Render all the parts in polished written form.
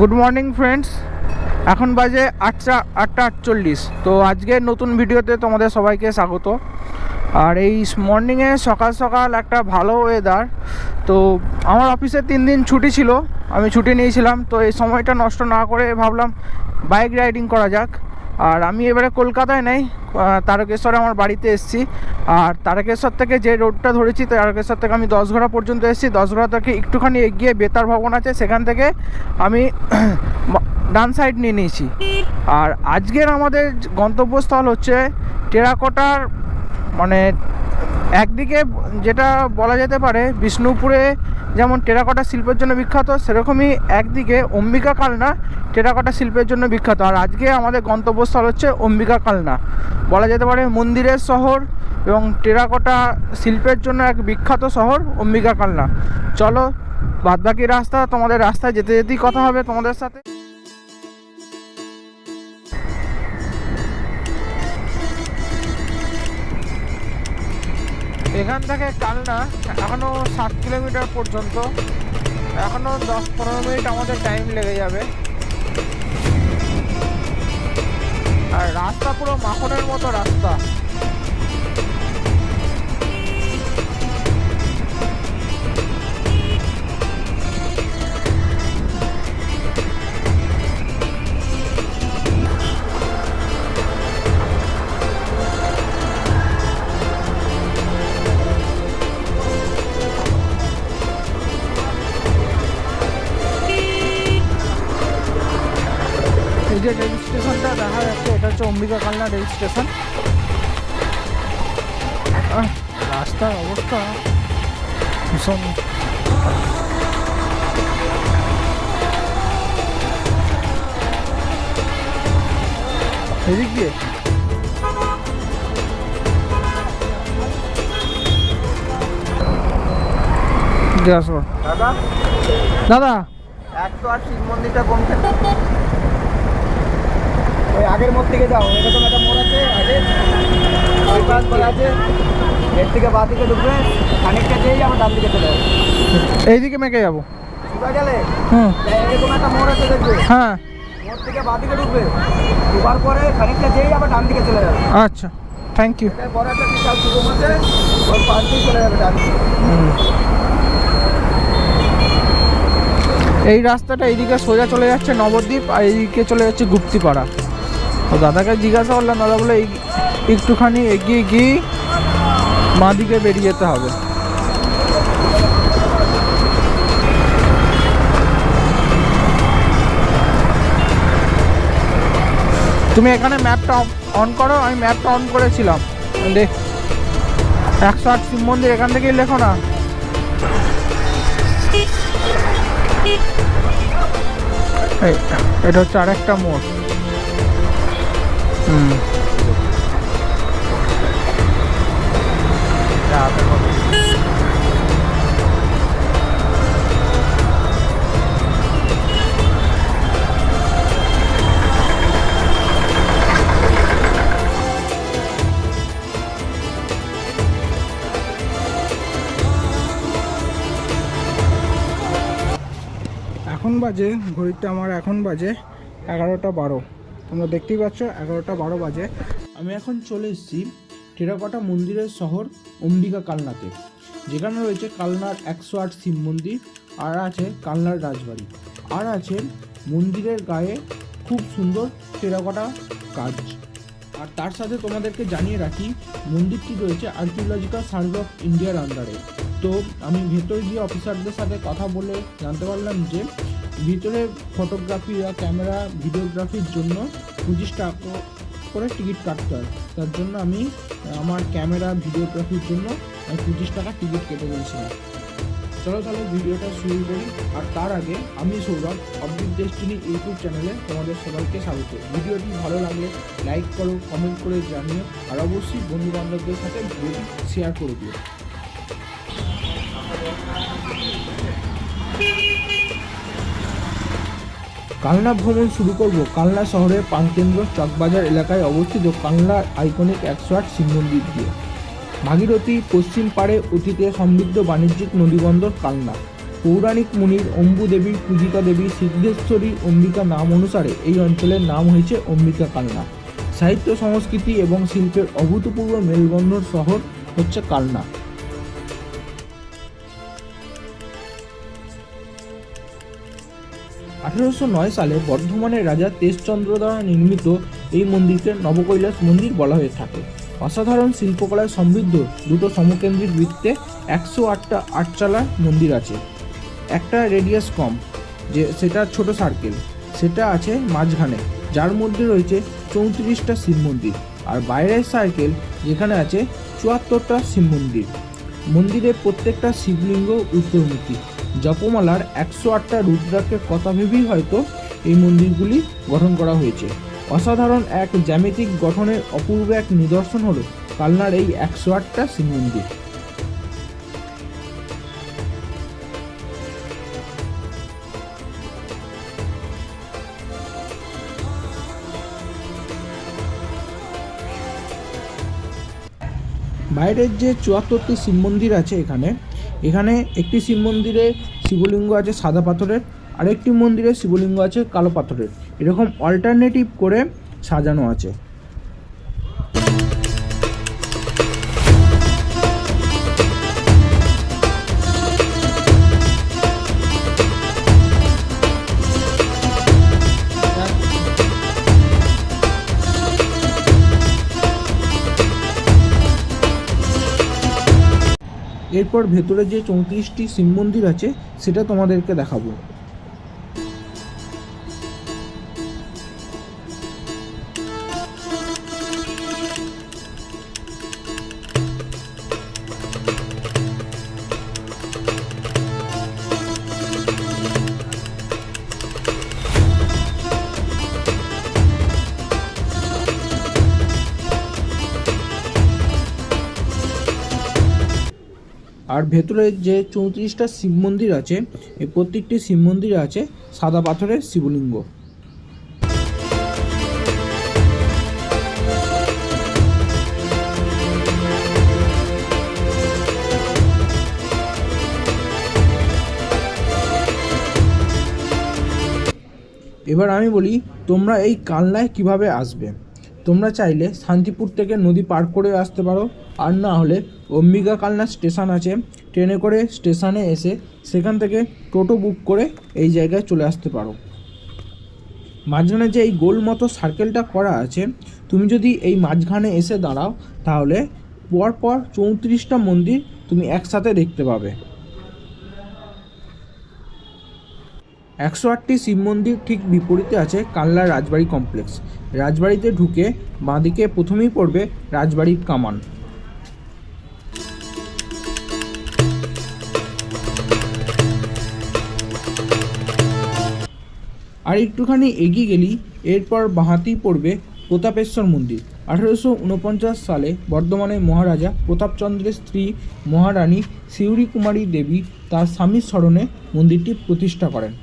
Good morning friends, এখন বাজে 8:48। তো আজকের নতুন ভিডিওতে তোমাদের সবাইকে স্বাগত। আর এই মর্নিংয়ে সকাল সকাল একটা ভালো ওয়েদার। তো আমার অফিসে 3 দিন ছুটি ছিল, আমি ছুটি নিয়েছিলাম। তো এই সময়টা নষ্ট না করে ভাবলাম বাইক রাইডিং করা যাক। আর আমি এবারে কলকাতায় নেই, তারকেশ্বরে আমার বাড়িতে এসেছি। আর তারকেশ্বর থেকে যে রোডটা ধরেছি, তারকেশ্বর থেকে আমি 10ঘড়া পর্যন্ত এসেছি। 10ঘড়া থেকে একটুখানি এগিয়ে বেতার ভবন আছে, সেখান থেকে আমি ডান সাইড নিয়ে নিয়েছি। আর আজকের আমাদের গন্তব্যস্থল হচ্ছে টেরাকোটার, মানে একদিকে যেটা বলা যেতে পারে বিষ্ণুপুরে যেমন টেরাকোটা শিল্পের জন্য বিখ্যাত, সেরকমই একদিকে অম্বিকা কালনা টেরাকোটা শিল্পের জন্য বিখ্যাত। আর আজকে আমাদের গন্তব্যস্থল হচ্ছে অম্বিকা কালনা, বলা যেতে পারে মন্দিরের শহর এবং টেরাকোটা শিল্পের জন্য এক বিখ্যাত শহর অম্বিকা কালনা। চলো, বাদবাকি রাস্তা তোমাদের রাস্তায় যেতে যেতেই কথা হবে তোমাদের সাথে। এখান থেকে কালনা এখনও 7 কিলোমিটার পর্যন্ত, এখনও 10-15 মিনিট আমাদের টাইম লেগে যাবে। আর রাস্তা পুরো মাখনের মতো রাস্তা। এই যে রেল স্টেশনটা দেখা যাচ্ছে, এটা হচ্ছে অম্বিকা কালনা রেল স্টেশন। রাস্তার অবস্থা ভীষণ। এদিক দিয়ে দাদা দাদা 108 শিব মন্দিরটা কোনটা? ওই আগের মোড় থেকে যাও, এরকম একটা মোড় আছে আগে, ওই পাশ বলা আছে, এর থেকে বাঁ দিকে ঢুকবে, খানিকটা যেই আবার ডান দিকে চলে যাবে। এইদিকে মেকে যাবো সোজা গেলে হুম এরকম একটা মোড় আছে, দেখবে হ্যাঁ, মোড় থেকে বাঁ দিকে ঢুকবে, ঢুকার পরে খানিকটা যেই আবার ডান দিকে চলে যাবে। আচ্ছা, থ্যাংক ইউ। বড় একটা বিশাল সুগম আছে, ওই পাশ দিয়ে চলে যাবে ডান দিকে। এই রাস্তাটা এইদিকে সোজা চলে যাচ্ছে নবদ্বীপ, আর এইদিকে চলে যাচ্ছে গুপ্তিপাড়া। তো দাদাকে জিজ্ঞাসা করলাম, দাদা বলে একটুখানি এগিয়ে গিয়ে বাঁ দিকে বেরিয়ে যেতে হবে। তুমি এখানে ম্যাপটা অন করো, আমি ম্যাপটা অন করেছিলাম। দেখ 108 শিব মন্দির এখান থেকেই লেখো না। এটা হচ্ছে আরেকটা মোড়। এখন বাজে, ঘড়িটা আমার এখন বাজে 11:12। তোমরা দেখতেই পাচ্ছ 11:12 বাজে। আমি এখন চলে এসেছি টেরাকোটা মন্দিরের শহর অম্বিকা কালনাতে, যেখানে রয়েছে কালনার 108 শিব মন্দির, আর আছে কালনার রাজবাড়ি, আর আছে মন্দিরের গায়ে খুব সুন্দর টেরাকোটা কাজ। আর তার সাথে তোমাদেরকে জানিয়ে রাখি, মন্দিরটি রয়েছে আর্কিওলজিক্যাল সার্ভে অফ ইন্ডিয়ার আন্ডারে। তো আমি ভেতরে গিয়ে অফিসারদের সাথে কথা বলে জানতে পারলাম যে ভিতরে ফটোগ্রাফি বা ক্যামেরা ভিডিওগ্রাফির জন্য 25 টাকা করে টিকিট কাটতে হয়। তার জন্য আমি আমার ক্যামেরা ভিডিওগ্রাফির জন্য 25 টাকা টিকিট কেটে দিয়েছিলাম। চলো তাহলে ভিডিওটা শুরু করি। আর তার আগে আমি সৌরভ, অববিট ডেস্টিনি ইউটিউব চ্যানেলে তোমাদের সবাইকে স্বাগত। ভিডিওটি ভালো লাগলে লাইক করো, কমেন্ট করে জানিও, আর অবশ্যই বন্ধু বান্ধবদের সাথে ভিডিওটি শেয়ার করে দিও। কালনা ভ্রমণ শুরু করব কালনা শহরের প্রাণকেন্দ্র চকবাজার এলাকায় অবস্থিত কালনার আইকনিক 108 শিব মন্দির দিয়ে। ভাগীরথী পশ্চিম পাড়ে অতীতে সমৃদ্ধ বাণিজ্যিক নদীবন্দর কালনা। পৌরাণিক মুনির অম্বু দেবী, পূজিতা দেবী, সিদ্ধেশ্বরী অম্বিকা নাম অনুসারে এই অঞ্চলের নাম হয়েছে অম্বিকা কালনা। সাহিত্য, সংস্কৃতি এবং শিল্পের অভূতপূর্ব মেলবন্ধন শহর হচ্ছে কালনা। 1809 সালে বর্ধমানের রাজা তেজচন্দ্র দ্বারা নির্মিত এই মন্দিরকে নবকৈলাস মন্দির বলা হয়ে থাকে। অসাধারণ শিল্পকলায় সমৃদ্ধ দুটো সমকেন্দ্রিক বৃত্তে 108টা আটচালা মন্দির আছে। একটা রেডিয়াস কম, যে সেটা ছোট সার্কেল, সেটা আছে মাঝখানে, যার মধ্যে রয়েছে 34টা শিব মন্দির, আর বাইরের সার্কেল যেখানে আছে 74টা শিব মন্দির। মন্দিরের প্রত্যেকটা শিবলিঙ্গ উত্তরমুখী। জপমালার 108টা রুদ্রাক্ষের কথা ভেবেই হয়তো এই মন্দিরগুলি গঠন করা হয়েছে। অসাধারণ এক জ্যামিতিক গঠনের অপূর্ব এক নিদর্শন হলো কালনার এই 108টা শিব মন্দির। বাইরের যে 74টি শিব মন্দির আছে এখানে একটি শিব মন্দিরে শিবলিঙ্গ আছে সাদা পাথরের, আরেকটি মন্দিরে শিবলিঙ্গ আছে কালো পাথরের, এরকম অল্টারনেটিভ করে সাজানো আছে। এরপর ভেতরে যে 34টি শিব মন্দির আছে সেটা তোমাদেরকে দেখাবো। আর ভেতরে যে 34টা শিব মন্দির আছে এই প্রত্যেকটি শিব মন্দিরে আছে সাদা পাথরের শিবলিঙ্গ। এবার আমি বলি তোমরা এই কালনায় কিভাবে আসবে। তোমরা চাইলে শান্তিপুর থেকে নদী পার করে আসতে পারো, আর না হলে অম্বিকা কালনা স্টেশন আছে, ট্রেনে করে স্টেশনে এসে সেখান থেকে টোটো বুক করে এই জায়গায় চলে আসতে পারো। মাঝখানে যে এই গোল মতো সার্কেলটা করা আছে, তুমি যদি এই মাঝখানে এসে দাঁড়াও তাহলে পরপর 34টা মন্দির তুমি একসাথে দেখতে পাবে। 108টি শিব মন্দির ঠিক বিপরীতে আছে কালনার রাজবাড়ি কমপ্লেক্স। রাজবাড়িতে ঢুকে বাঁদিকে প্রথমেই পড়বে রাজবাড়ির কামান। আর একটুখানি এগিয়ে গেলি এরপর বাঁহাতেই পড়বে প্রতাপেশ্বর মন্দির। 1849 সালে বর্ধমানের মহারাজা প্রতাপচন্দ্রের স্ত্রী মহারানী শিউরি কুমারী দেবী তার স্বামীর স্মরণে মন্দিরটি প্রতিষ্ঠা করেন।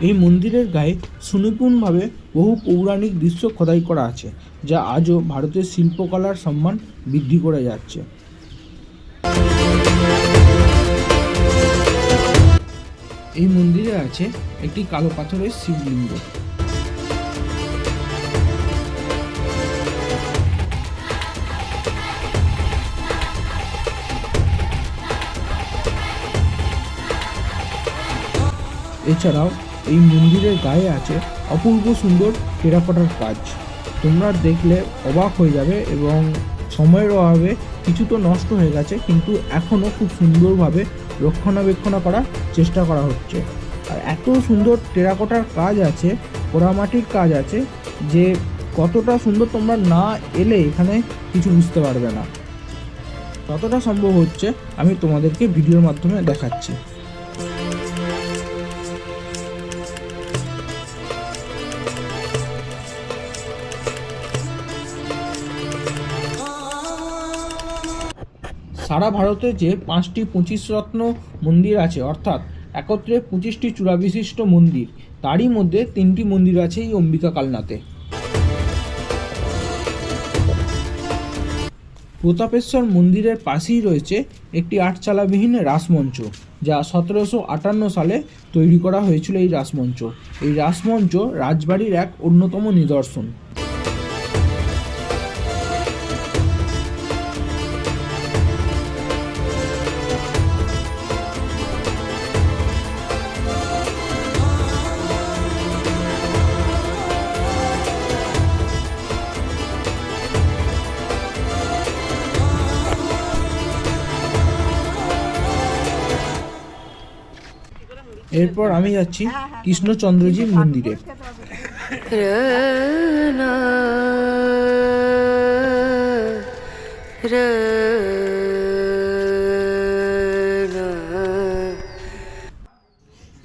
এই মন্দিরের গায়ে সুনিপুণভাবে বহু পৌরাণিক দৃশ্য খোদাই করা আছে, যা আজও ভারতের শিল্পকলার সম্মান বৃদ্ধি করে যাচ্ছে। এই মন্দিরে আছে একটি কালো পাথরের শিবলিঙ্গ। এছাড়াও এই মন্দিরের গায়ে আছে অপূর্ব সুন্দর টেরাকোটার কাজ। তোমরা দেখলে অবাক হয়ে যাবে, এবং সময়ের অভাবে কিছু তো নষ্ট হয়ে গেছে কিন্তু এখনও খুব সুন্দরভাবে রক্ষণাবেক্ষণ করার চেষ্টা করা হচ্ছে। আর এত সুন্দর টেরাকোটার কাজ আছে, পোড়ামাটির কাজ আছে, যে কতটা সুন্দর তোমরা না এলে এখানে কিছু বুঝতে পারবে না। যতটা সম্ভব হচ্ছে আমি তোমাদেরকে ভিডিওর মাধ্যমে দেখাচ্ছি। সারা ভারতে যে 5টি 25 রত্ন মন্দির আছে, অর্থাৎ একত্রে 25টি চূড়া বিশিষ্ট মন্দির, তারই মধ্যে 3টি মন্দির আছে এই অম্বিকা কালনাতে। প্রতাপেশ্বর মন্দিরের পাশেই রয়েছে একটি 8চালাবিহীন রাসমঞ্চ, যা 1758 সালে তৈরি করা হয়েছিল। এই রাসমঞ্চ রাজবাড়ির এক অন্যতম নিদর্শন। এরপর আমি যাচ্ছি কৃষ্ণচন্দ্রজি মন্দিরে।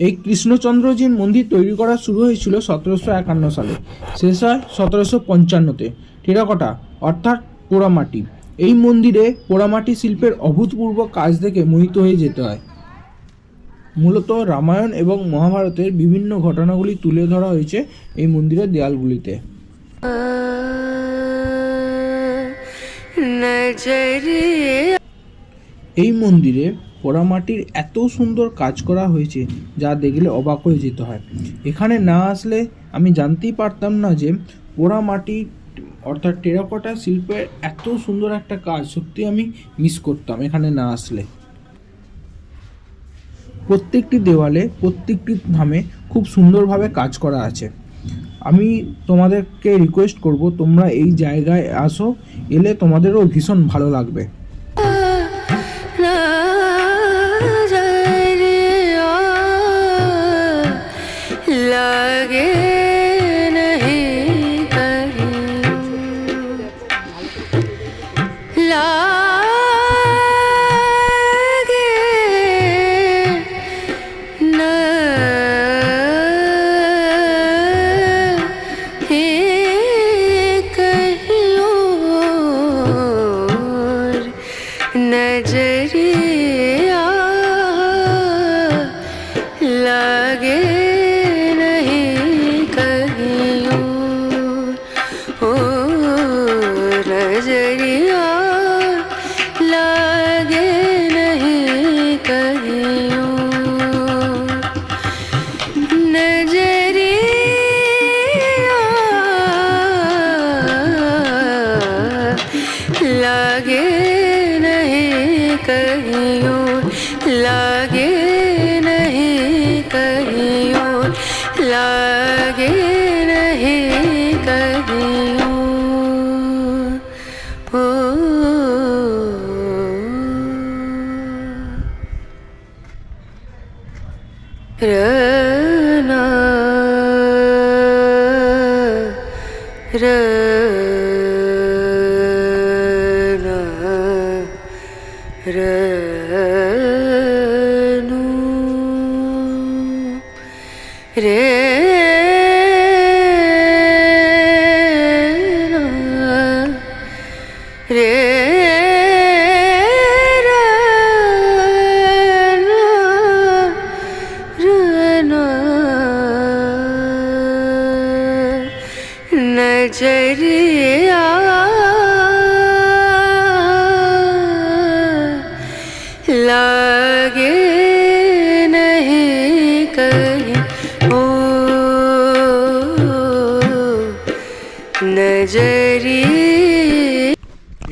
এই কৃষ্ণচন্দ্রজির মন্দির তৈরি করা শুরু হয়েছিল 1751 সালে, শেষ হয় 1755-তে। টেরাকোটা অর্থাৎ পোড়ামাটি। এই মন্দিরে পোড়ামাটি শিল্পের অভূতপূর্ব কাজ দেখে মোহিত হয়ে যেতে হয়। মূলত রামায়ণ এবং মহাভারতের বিভিন্ন ঘটনাগুলি তুলে ধরা হয়েছে এই মন্দিরের দেয়ালগুলিতে। এই মন্দিরে পোড়ামাটির এত সুন্দর কাজ করা হয়েছে যা দেখলে অবাক হয়ে যেতে হয়। এখানে না আসলে আমি জানতেই পারতাম না যে পোড়ামাটি অর্থাৎ টেরাকোটা শিল্পের এত সুন্দর একটা কাজ সত্যি আমি মিস করতাম এখানে না আসলে। প্রত্যেকটি দেওয়ালে প্রত্যেকটি ধামে খুব সুন্দরভাবে কাজ করা আছে। আমি তোমাদেরকে রিকোয়েস্ট করব তোমরা এই জায়গায় আসো, এলে তোমাদেরও ভীষণ ভালো লাগবে।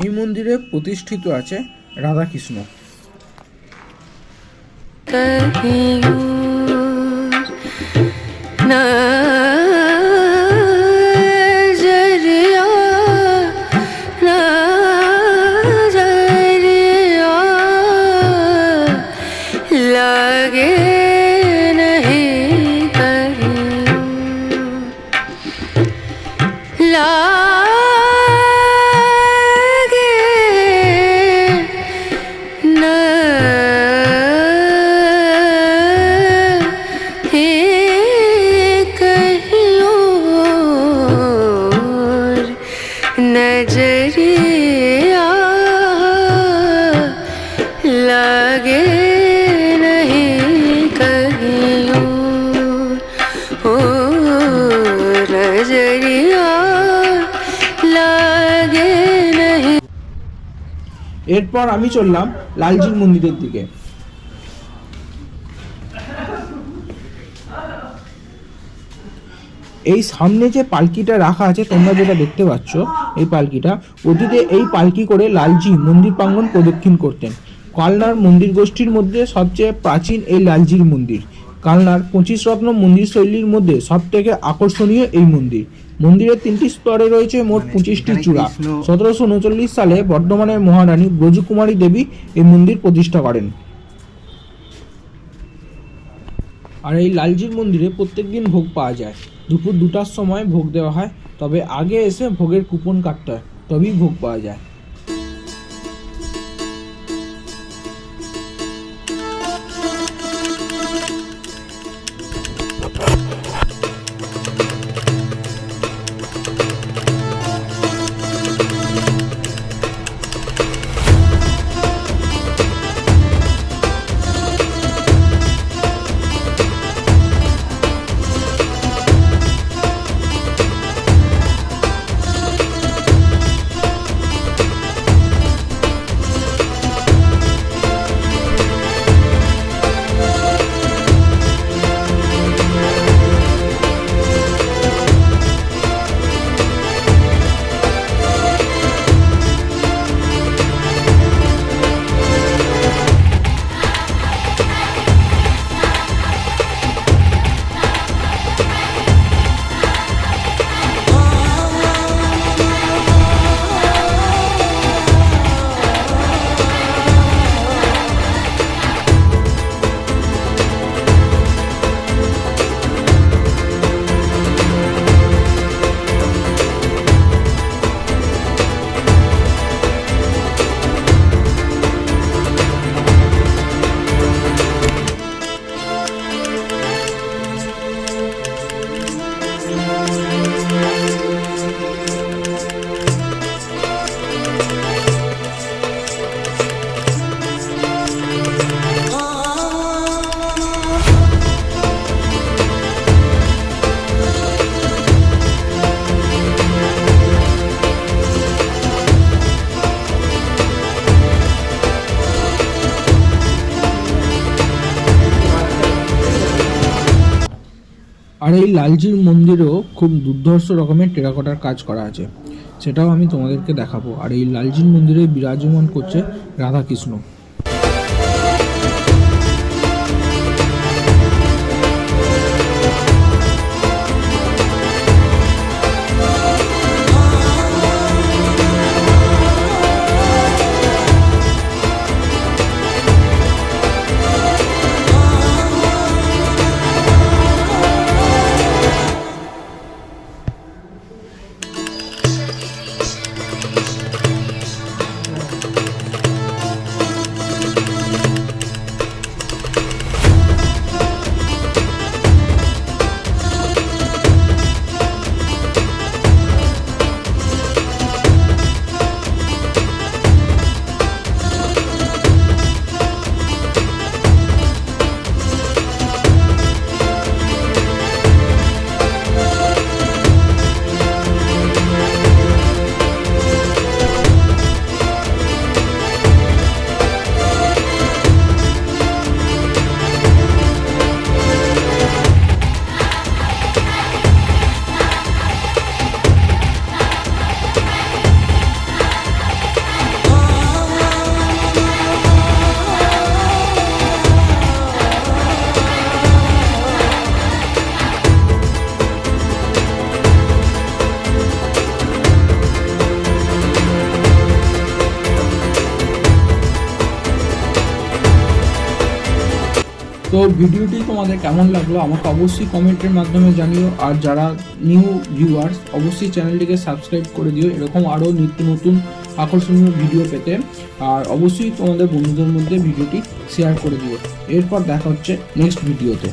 এই মন্দিরে প্রতিষ্ঠিত আছে রাধাকৃষ্ণ। Oh এরপর আমি চললাম লালজির মন্দিরের দিকে। এই সামনে যে পালকিটা রাখা আছে তোমরা যেটা দেখতে পাচ্ছ, এই পালকিটা, অতীতে এই পালকি করে লালজি মন্দির প্রাঙ্গণ প্রদক্ষিণ করতেন। কালনার মন্দির গোষ্ঠীর মধ্যে সবচেয়ে প্রাচীন এই লালজির মন্দির। কালনার 25 রত্ন মন্দির শৈলীর মধ্যে সব থেকে আকর্ষণীয় এই মন্দির। মন্দিরের 3টি স্তরে রয়েছে মোট 25টি চূড়া। 1739 সালে বর্ধমানের মহারানী ব্রজকুমারী দেবী এই মন্দির প্রতিষ্ঠা করেন। আর এই লালজির মন্দিরে প্রত্যেকদিন ভোগ পাওয়া যায়। দুপুর 2টার সময় ভোগ দেওয়া হয়, তবে আগে এসে ভোগের কুপন কাটতে হয়, তবেই ভোগ পাওয়া যায়। আর এই লালজির মন্দিরেও খুব দুর্ধর্ষ রকমের টেরাকোটার কাজ করা আছে, সেটাও আমি তোমাদেরকে দেখাবো। আর এই লালজির মন্দিরে বিরাজমান করছে রাধাকৃষ্ণ। তো ভিডিওটি তোমাদের কেমন লাগলো আমাকে অবশ্যই কমেন্টের মাধ্যমে জানিও। আর যারা নিউ ভিউয়ার্স অবশ্যই চ্যানেলটিকে সাবস্ক্রাইব করে দিও এরকম আরও নিত্য নতুন আকর্ষণীয় ভিডিও পেতে। আর অবশ্যই তোমাদের বন্ধুদের মধ্যে ভিডিওটি শেয়ার করে দিও। এরপর দেখা হচ্ছে নেক্সট ভিডিওতে।